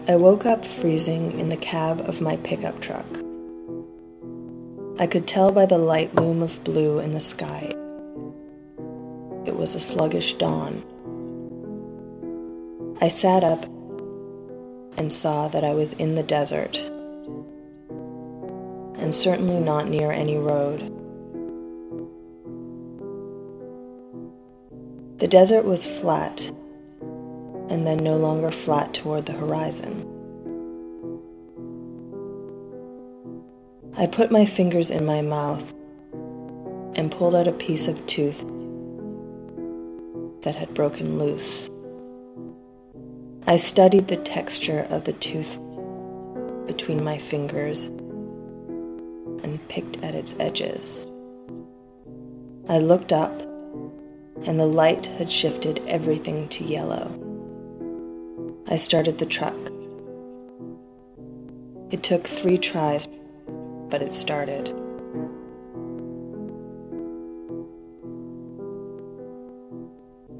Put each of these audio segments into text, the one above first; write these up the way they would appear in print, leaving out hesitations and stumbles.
I woke up freezing in the cab of my pickup truck. I could tell by the light loom of blue in the sky. It was a sluggish dawn. I sat up and saw that I was in the desert, and certainly not near any road. The desert was flat, and then no longer flat toward the horizon. I put my fingers in my mouth and pulled out a piece of tooth that had broken loose. I studied the texture of the tooth between my fingers and picked at its edges. I looked up, and the light had shifted everything to yellow. I started the truck. It took 3 tries, but it started.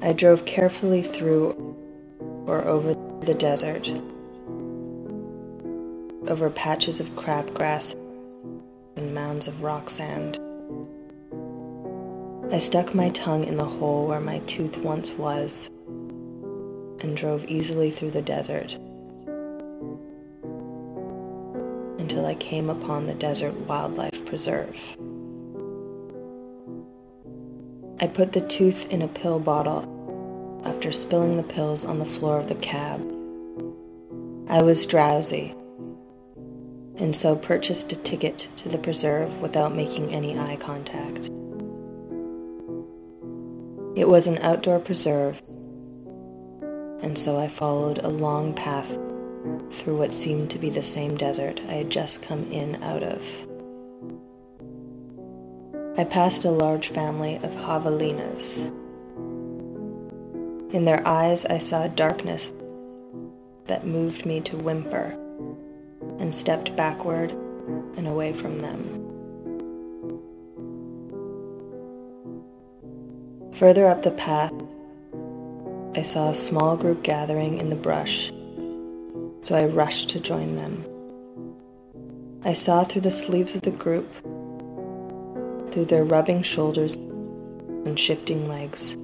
I drove carefully through or over the desert, over patches of crabgrass and mounds of rock sand. I stuck my tongue in the hole where my tooth once was and drove easily through the desert until I came upon the Desert Wildlife Preserve. I put the tooth in a pill bottle after spilling the pills on the floor of the cab. I was drowsy, and so purchased a ticket to the preserve without making any eye contact. It was an outdoor preserve, and so I followed a long path through what seemed to be the same desert I had just come in out of. I passed a large family of javelinas. In their eyes I saw darkness that moved me to whimper, and stepped backward and away from them. Further up the path, I saw a small group gathering in the brush, so I rushed to join them. I saw through the sleeves of the group, through their rubbing shoulders and shifting legs,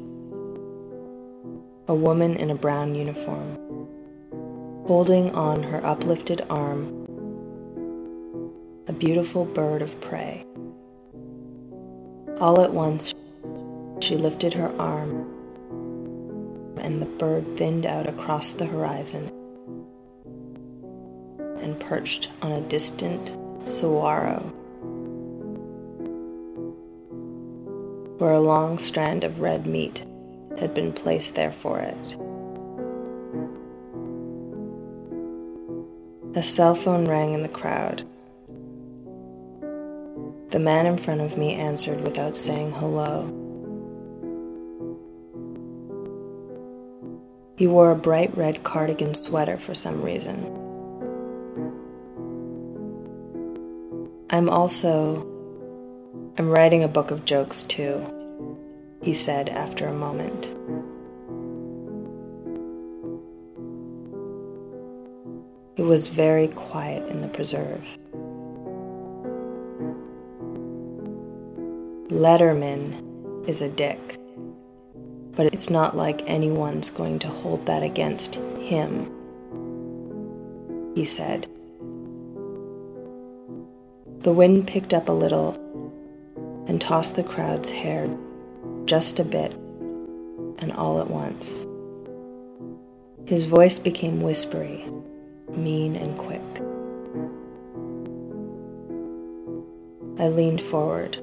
a woman in a brown uniform, holding on her uplifted arm a beautiful bird of prey. All at once, she lifted her arm, and the bird thinned out across the horizon and perched on a distant saguaro, where a long strand of red meat had been placed there for it. A cell phone rang in the crowd. The man in front of me answered without saying hello. He wore a bright red cardigan sweater for some reason. I'm writing a book of jokes too, he said after a moment. It was very quiet in the preserve. Letterman is a dick, but it's not like anyone's going to hold that against him, he said. The wind picked up a little and tossed the crowd's hair just a bit, and all at once. His voice became whispery, mean and quick. I leaned forward.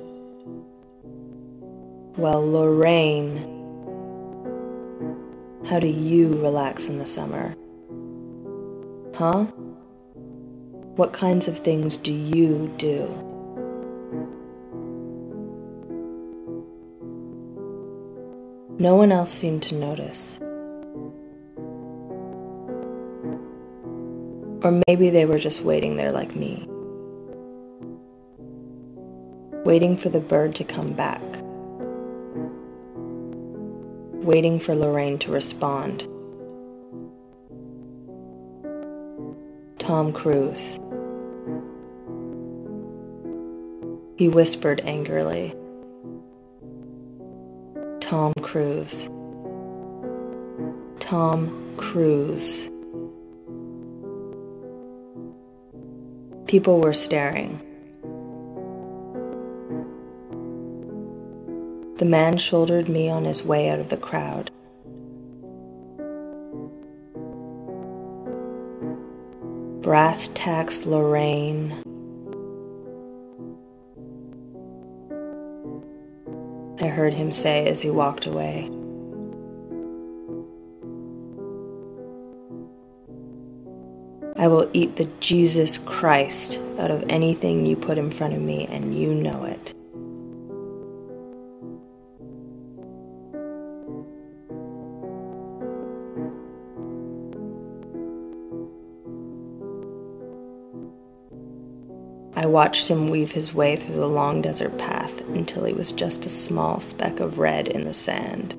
Well, Lorraine, how do you relax in the summer? Huh? What kinds of things do you do? No one else seemed to notice. Or maybe they were just waiting there like me, waiting for the bird to come back, waiting for Lorraine to respond. Tom Cruise. He whispered angrily. Tom Cruise. Tom Cruise. People were staring. The man shouldered me on his way out of the crowd. Brass tacks Lorraine. I heard him say as he walked away. I will eat the Jesus Christ out of anything you put in front of me, and you know it. I watched him weave his way through the long desert path until he was just a small speck of red in the sand.